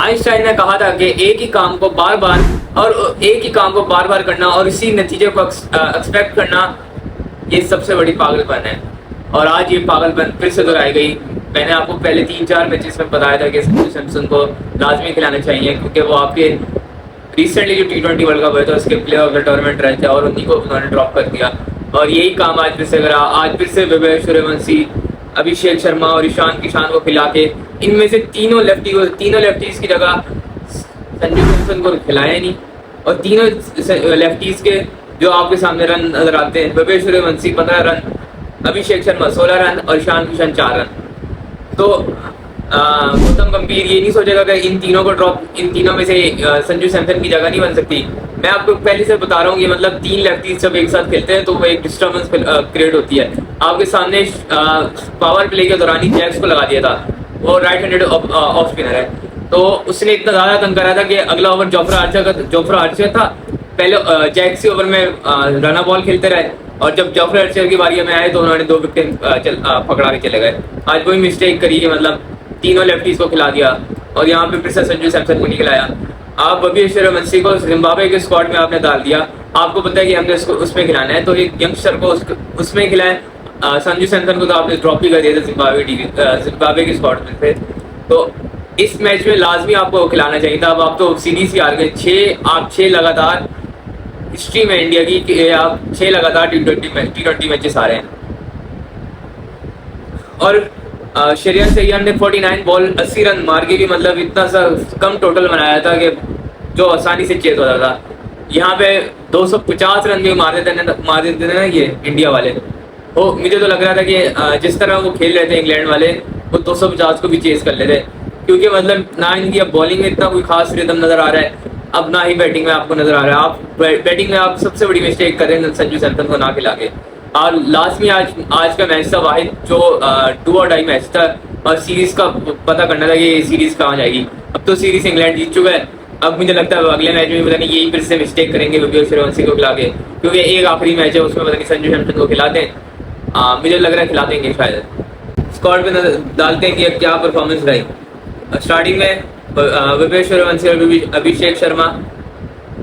Einstein ने कहा था कि एक ही काम को बार बार करना और इसी नतीजे को एक्सपेक्ट करना, ये सबसे बड़ी पागलपन है। और आज ये पागलपन फिर से दोहराई गई। मैंने आपको पहले 3-4 मैचेस में बताया था कि संजू सैमसन को लाजमी खिलाना चाहिए, क्योंकि वो आपके रिसेंटली जो T20 वर्ल्ड कप हुआ था उसके प्लेयर ऑफ द टूर्नामेंट रहे थे और उन्हीं को उन्होंने ड्रॉप कर दिया। और यही काम आज फिर से करा। आज फिर से वैभव सूर्यवंशी, अभिषेक शर्मा और ईशान किशन को खिला के, इनमें से तीनों लेफ्टीज की जगह संजू सैमसन को खिलाया नहीं। और तीनों लेफ्टीज के जो आपके सामने रन नजर आते हैं, वैभव सूर्यवंशी 15 रन, अभिषेक शर्मा 16 रन और ईशान किशन 4 रन। तो गौतम गंभीर ये नहीं सोचेगा कि इन तीनों में से संजू सैमसन की जगह नहीं बन सकती। मैं आपको पहले से बता रहा हूँ, ये मतलब 3 लेफ्टीज जब एक साथ खेलते हैं तो वो एक डिस्टर्बेंस क्रिएट होती है। आपके सामने पावर प्ले के दौरान ही जैक्स को लगा दिया था, वो राइट हैंडेड ऑफ स्पिनर है, तो उसने इतना ज्यादा तंग करा था कि अगला ओवर जोफ्रा आर्चर था। पहले जैक्स के ओवर में रन बॉल खेलते रहे और जब जोफ्रा आर्चर की बारी में आए तो उन्होंने 2 विकेट पकड़ा के चले गए। आज वही मिस्टेक करी है, मतलब तीनों लेफ्टीज को खिला दिया और यहाँ पे फिर से संजू सैमसन को नहीं खिलाया। आप वैभव सूर्यवंशी को जिम्बाब्वे के स्क्वाड में आपने डाल दिया, आपको पता है कि हमने उसको उसमें खिलाना है, तो एक यंगस्टर को उसमें खिलाएं। संजू सैमसन को तो आपने ड्रॉप ही कर दिया था जिम्बाब्वे के स्क्वाड में थे। तो इस मैच में लाजमी आपको खिलाना चाहिए था। अब आप तो सीरीज ही हार गए। 6 लगातार हिस्ट्री में इंडिया की कि आप 6 लगातार T20 मैचेस हारे हैं। और श्रेयस अय्यर ने 49 बॉल 80 रन मार के भी मतलब इतना सा कम टोटल बनाया था कि जो आसानी से चेज होता था। यहाँ पे 250 रन भी मार देते थे ना ये इंडिया वाले। वो मुझे तो लग रहा था कि जिस तरह वो खेल रहे थे इंग्लैंड वाले, वो 250 को भी चेज कर लेते, क्योंकि मतलब ना इनकी अब बॉलिंग में इतना कोई खास रिदम नजर आ रहा है, अब ना ही बैटिंग में आपको नजर आ रहा है। आप बैटिंग में आप सबसे बड़ी मिस्टेक कर रहे हैं संजू सैमसन को ना खिला के। और लास्ट में आज का मैच था वाहिद जो डू और डाई मैच था, और सीरीज का पता करना था कि सीरीज कहाँ जाएगी। अब तो सीरीज इंग्लैंड जीत चुका है। अब मुझे लगता है अगले मैच में पता नहीं यही फिर से मिस्टेक करेंगे वैभव सूर्यवंशी को खिला के, क्योंकि एक आखिरी मैच है उसमें पता नहीं संजू सैमसन को खिलाते हैं। मुझे लग रहा है खिला देंगे शायद। स्क्वाड पे डालते हैं कि अब क्या परफॉर्मेंस रही। स्टार्टिंग में वैभव सूर्यवंशी और अभिषेक शर्मा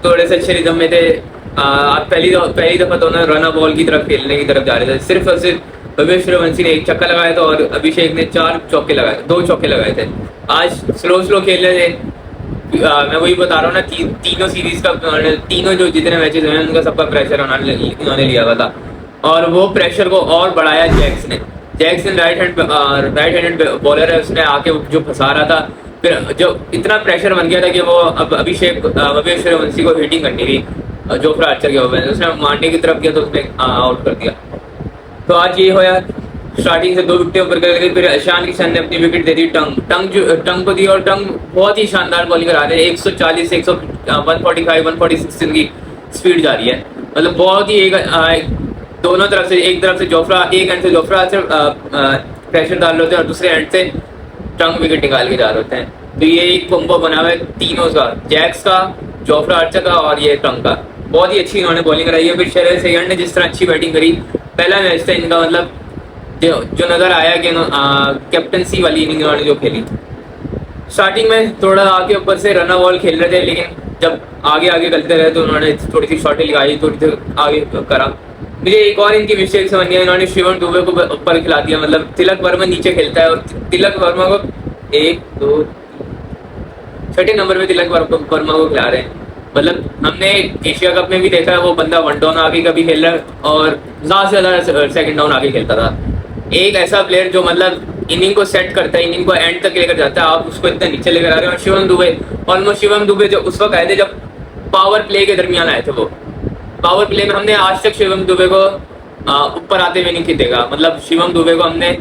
थोड़े से अच्छे रिदम में थे। पहली दफा दोनों रन बॉल की तरफ खेलने की तरफ जा रहे थे। सिर्फ और सिर्फ वैभव सूर्यवंशी ने 1 छक्का लगाया था और अभिषेक ने 2 चौके लगाए थे। आज स्लो खेल रहे थे। मैं वही बता रहा हूँ ना, तीनों सीरीज का तीनों जो जितने मैचेस हुए उनका सबका प्रेशर उन्होंने लिया हुआ था, और वो प्रेशर को और बढ़ाया जैक्स ने राइट हैंडेड बॉलर है, उसने आके जो फंसा रहा था। फिर जो इतना प्रेशर बन गया था कि वो अब वैभव सूर्यवंशी को हिटिंग करनी थी जोफ्रा आर्चर के ओवर, उसने मारने की तरफ किया तो उसने आउट कर दिया। तो आज ये होया, स्टार्टिंग से 2 विकेट ऊपर कर गए। फिर ईशान किशन ने अपनी विकेट दे दी टंग को दी, और टंग बहुत ही शानदार बॉलिंग करा रहे हैं। 140 145 146 की स्पीड जा रही है, मतलब बहुत ही दोनों तरफ से, एक एंड से जोफ्रा आर्चर प्रेशर डाल रहे होते हैं और दूसरे एंड से टंग विकेट निकाल के जा रहे होते हैं। तो ये एक कॉम्बो बना हुआ है तीनों का, जैक्स का, जोफ्रा आर्चर का और ये टंग का। बहुत ही अच्छी इन्होंने बॉलिंग कराई है। फिर श्रेयस अय्यर ने जिस तरह अच्छी बैटिंग करी, पहला मैच था इनका, मतलब जो नजर आया कि कैप्टनसी वाली इनिंग इन्होंने जो खेली। स्टार्टिंग में थोड़ा आगे ऊपर से रन बॉल खेल रहे थे, लेकिन जब आगे करते रहे तो उन्होंने थोड़ी सी शॉटें लगाई, थोड़ी सी आगे करा। मुझे एक और इनकी मिस्टेक समझ गया, इन्होंने शिवम दुबे को ऊपर खिला दिया। मतलब तिलक वर्मा नीचे खेलता है और तिलक वर्मा को 1 2 छठे नंबर पे तिलक वर्मा को खिला रहे हैं। मतलब हमने एशिया कप में भी देखा है, वो बंदा 1 डाउन आगे कभी खेल रहा है और ज्यादा से ज्यादा 2nd डाउन आगे खेलता था। एक ऐसा प्लेयर जो मतलब इनिंग को सेट करता है, इनिंग को एंड तक लेकर जाता है, आप उसको इतना नीचे लेकर आ रहे हो। शिवम दुबे जो उस वक्त आए थे जब पावर प्ले के दरमियान आए थे, वो पावर प्ले में हमने आज तक शिवम दुबे को ऊपर आते हुए नहीं देखा। मतलब शिवम दुबे को हमने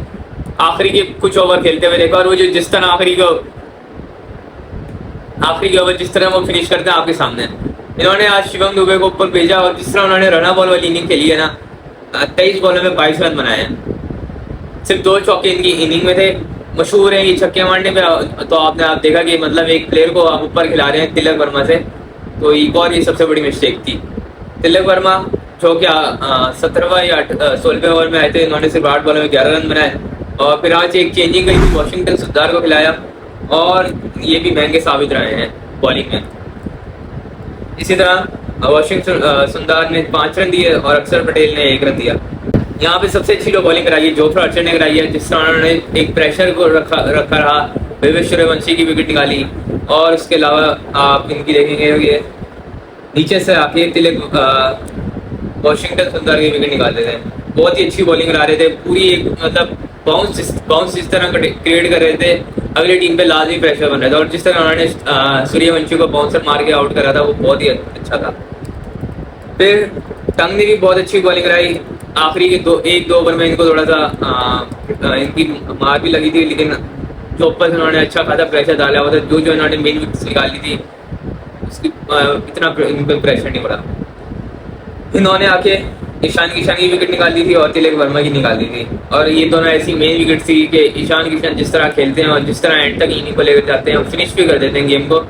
आखिरी के कुछ ओवर खेलते हुए देखा, और वो जो जिस तरह आखिरी के ओवर जिस तरह वो फिनिश करते हैं आपके सामने, इन्होंने आज शिवम दुबे को ऊपर भेजा। और जिस तरह उन्होंने रन बॉल वाली इनिंग खेली है ना, 23 बॉलों में 22 रन बनाए हैं। सिर्फ 2 चौके इनकी इनिंग में थे। मशहूर है ये छक्के मारने पे, तो आपने देखा कि मतलब एक प्लेयर को आप ऊपर खिला रहे हैं तिलक वर्मा से, तो एक और ये सबसे बड़ी मिस्टेक थी। तिलक वर्मा जो क्या 17वां या 16वें ओवर में आए थे, इन्होंने सिर्फ 8 बॉलों में 11 रन बनाए। और फिर आज एक चेंजिंग गई थी, वॉशिंगटन सुंदर को खिलाया और ये भी महंगे साबित रहे हैं बॉलिंग में। इसी तरह वाशिंगटन सुंदर ने 5 रन दिए और अक्षर पटेल ने 1 रन दिया। यहाँ पे सबसे अच्छी जो बॉलिंग कराई है जोफ्रा आर्चर ने कराई है, जिस तरह उन्होंने एक प्रेशर को रखा रहा, वैभव सूर्यवंशी की विकेट निकाली। और उसके अलावा आप इनकी देखेंगे ये नीचे से आके तिलक वाशिंगटन सुंदर की विकेट निकाल देते हैं। बहुत ही अच्छी बॉलिंग करा रहे थे, पूरी एक मतलब बाउंस इस तरह क्रिएट कर रहे थे, अगली टीम पे लाजमी प्रेशर बन रहा था। और जिस तरह उन्होंने सूर्यवंशी को बाउंसर मार के आउट करा था वो बहुत ही अच्छा था। फिर टंग ने भी बहुत अच्छी बॉलिंग कराई, आखिरी के 1-2 ओवर में इनको थोड़ा सा इनकी मार भी लगी थी, लेकिन चौपर से उन्होंने अच्छा खासा प्रेशर डाला हुआ था। जो इन्होंने मेन विकेट्स निकाली थी उसकी इतना इन पर प्रेशर नहीं पड़ा। इन्होंने आके ईशान किशन की विकेट निकाल दी थी और तिलक वर्मा की निकाल दी थी। और ये दोनों ऐसी मेन विकेट थी कि ईशान किशन जिस तरह खेलते हैं और जिस तरह एंड तक इन्हीं को लेकर जाते हैं, फिनिश भी कर देते हैं गेम को।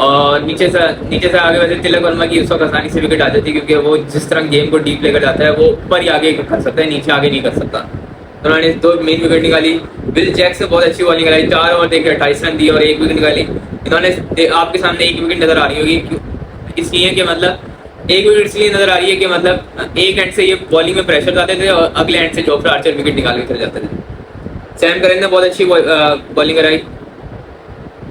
और नीचे से आगे वैसे तिलक वर्मा की उस वक्त आसानी से विकेट आ जाती है, क्योंकि वो जिस तरह गेम को डीप लेकर जाता है वो ऊपर ही आगे कर सकता है, नीचे आगे नहीं कर सकता। तो उन्होंने 2 मेन विकेट निकाली। विल जैक्स ने बहुत अच्छी बॉलिंग कराई, 4 ओवर देकर 28 रन दिए और 1 विकेट निकाली। इन्होंने आपके सामने 1 विकेट नजर आ रही होगी, इसलिए कि मतलब 1 विकेट इसलिए नजर आ रही है कि मतलब एक एंड से ये बॉलिंग में प्रेशर डालते थे और अगले एंड से जोफ्रा आर्चर विकेट निकाल के चले जाते थे। सैम करन ने बहुत अच्छी बॉलिंग कराई,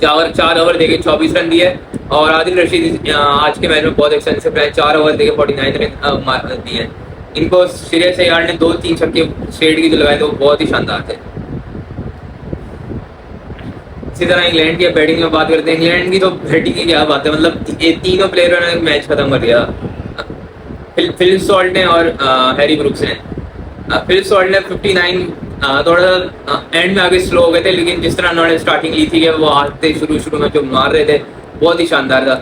4 ओवर देके 24 रन दिए। और आदिल रशीद आज के मैच में बहुत एक्सपेंसिव रहे, 4 ओवर देके 49 रन दिए। इनको श्रेयस अय्यर ने 2-3 छक्के स्ट्रेट की जो लगाए थे वो बहुत ही शानदार थे। इसी तरह इंग्लैंड की बैटिंग में बात करते हैं। इंग्लैंड की तो बैटिंग की क्या बात है, मतलब ये तीनों प्लेयरों ने मैच खत्म कर दिया, फिल सॉल्ट ने और हैरी ब्रुक्स ने। फिल सॉल्ट ने 59 थोड़ा सा एंड में आगे स्लो हो गए थे, लेकिन जिस तरह उन्होंने स्टार्टिंग ली थी कि वो आते शुरू में जो मार रहे थे बहुत ही शानदार था।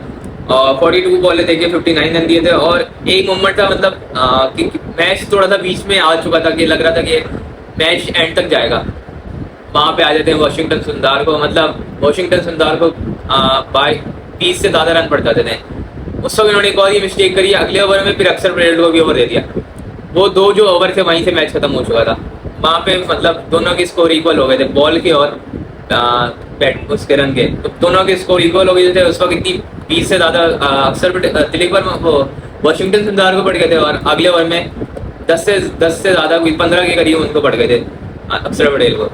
42 बॉलें देके 59 रन दिए थे। और एक मोमेंट था मतलब कि मैच थोड़ा सा बीच में आ चुका था कि लग रहा था कि मैच एंड तक जाएगा, वहां पे आ जाते हैं वाशिंगटन सुंदर को, मतलब वाशिंगटन सुंदर को बाय 20 से ज्यादा रन पड़ जाते थे। उस वक्त इन्होंने एक और ही मिस्टेक करी, अगले ओवर में फिर अक्षर पटेल को भी ओवर दे दिया। वो 2 जो ओवर थे वहीं से मैच खत्म हो चुका था। वहां पे मतलब दोनों के स्कोर इक्वल हो गए थे, बॉल के और बैट उसके रन के, तो दोनों के स्कोर इक्वल हो गए थे। उस वक्त इतनी 20 से ज्यादा अक्षर पटेल तिलक वर्मा वो वाशिंगटन सुंदर को पड़ गए थे और अगले ओवर में 10 से ज्यादा 15 के करीब उनको पड़ गए थे अक्षर पटेल को।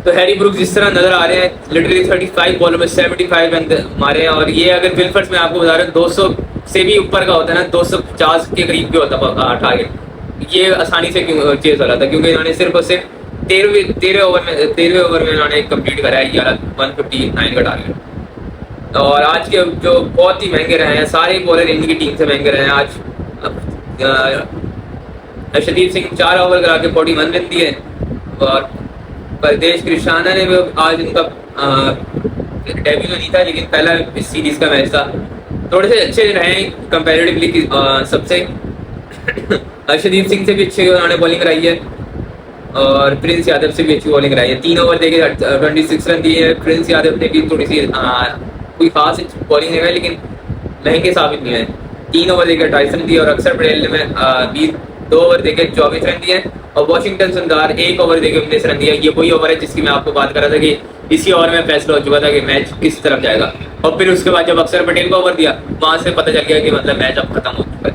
तो हैरी ब्रुक्स जिस तरह नजर आ रहे हैं, लिटरली 35 बॉलों में 75 रन मारे हैं। और ये अगर विल्फर्स में आपको बता रहे हैं 200 से भी ऊपर का होता है ना, 250 के करीब भी होता टारगेट, ये आसानी से चेज हो रहा था, क्योंकि इन्होंने सिर्फ 13 ओवर में इन्होंने कंप्लीट करा है 159 का टारगेट। और आज के जो बहुत ही महंगे रहे हैं, सारे बॉलर इनकी टीम से महंगे रहे हैं। आज अर्शदीप सिंह 4 ओवर करा के 41 रन दिए। और परदेश कृष्णाना ने भी आज उनका डेब्यू तो नहीं था, लेकिन पहला इस सीरीज का मैच था, थोड़े से अच्छे रहे कंपैरेटिवली सबसे। अर्शदीप सिंह से भी अच्छी उन्होंने बॉलिंग कराई है और प्रिंस यादव से भी अच्छी बॉलिंग कराई है। 3 ओवर देके 26 रन दिए हैं। प्रिंस यादव ने भी थोड़ी सी कोई खास बॉलिंग नहीं है, लेकिन महंगे साबित नहीं है। 3 ओवर देकर 28 रन दिए और अक्षर पटेल ने 2 ओवर देकर 24 रन दिए। और वाशिंगटन सुंदर 1 ओवर देकर 19 रन दिया। ये वही ओवर है जिसकी मैं आपको बात कर रहा था कि इसी ओवर में फैसला हो चुका था कि मैच किस तरफ जाएगा। और फिर उसके बाद जब अक्षर पटेल को ओवर दिया, वहां से पता चल गया कि मतलब मैच अब खत्म हो चुका है।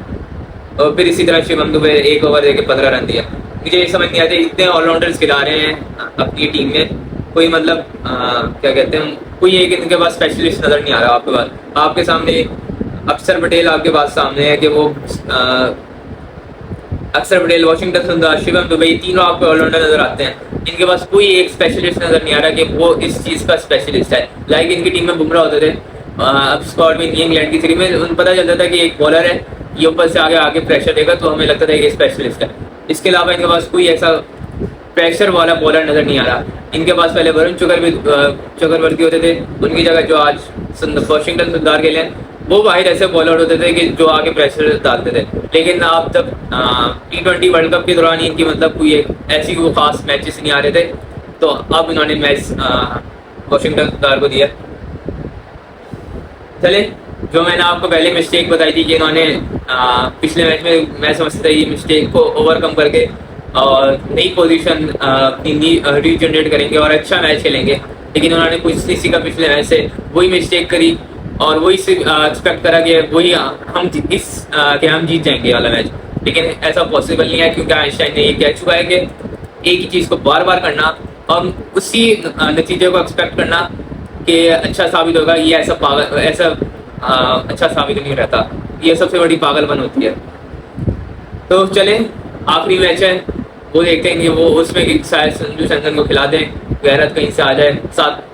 और फिर इसी तरह शिवम दुबे 1 ओवर देकर 15 रन दिया। मुझे ये समझ नहीं आता इतने ऑलराउंडर्स खिला रहे हैं अपनी टीम में, कोई मतलब क्या कहते हैं, कोई एक इनके पास स्पेशलिस्ट नजर नहीं आ रहा आपके पास। आपके सामने अक्षर पटेल आपके पास सामने है कि वो अक्षर पटेल, वाशिंगटन सुंदर, शिवम दुबे, तीनों आपको ऑलराउंडर नजर आते हैं। इनके पास कोई एक स्पेशलिस्ट नजर नहीं आ रहा कि वो इस चीज का स्पेशलिस्ट है। लाइक इनकी टीम में बुमराह होते थे, अब स्क्वाड में इंग्लैंड की सीरीज में उनको पता चलता था कि एक बॉलर है, ये ऊपर से आगे प्रेशर देगा, तो हमें लगता था कि स्पेशलिस्ट है। इसके अलावा इनके पास कोई ऐसा प्रेशर वाला बॉलर नजर नहीं आ रहा। इनके पास पहले वरुण चक्रवर्ती होते थे, उनकी जगह जो आज वाशिंगटन सुंदर के लिए वो वाहिद ऐसे बॉलर होते थे कि जो आगे प्रेशर डालते थे। लेकिन अब तक T20 वर्ल्ड कप के दौरान इनकी मतलब कोई ऐसी वो खास मैचेस नहीं आ रहे थे, तो अब इन्होंने मैच वाशिंगटन सुंदर को दिया। चले, जो मैंने आपको पहले मिस्टेक बताई थी कि इन्होंने पिछले मैच में, मैं समझता था ये मिस्टेक को ओवरकम करके और नई पोजीशन रीजनरेट करेंगे और अच्छा मैच खेलेंगे। लेकिन उन्होंने कुछ किसी का पिछले मैच से वही मिस्टेक करी और वही एक्सपेक्ट करा कि वही कि हम जीत जाएंगे वाला मैच। लेकिन ऐसा पॉसिबल नहीं है, क्योंकि आइंस्टाइन ने ये कह चुका है कि एक ही चीज़ को बार बार करना और उसी नतीजे को एक्सपेक्ट करना कि अच्छा साबित होगा, ये ऐसा अच्छा साबित नहीं रहता। ये सबसे बड़ी पागलपन होती है। तो चले, आखिरी मैच है वो देखते हैं कि वो उसमें शायद संजू सैमसन को खिला दें, गैरत कहीं से आ जाए,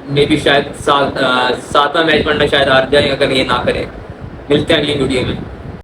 में भी शायद सातवां मैच बनना शायद हार जाए अगर ये ना करें। मिलते हैं अगली वीडियो में।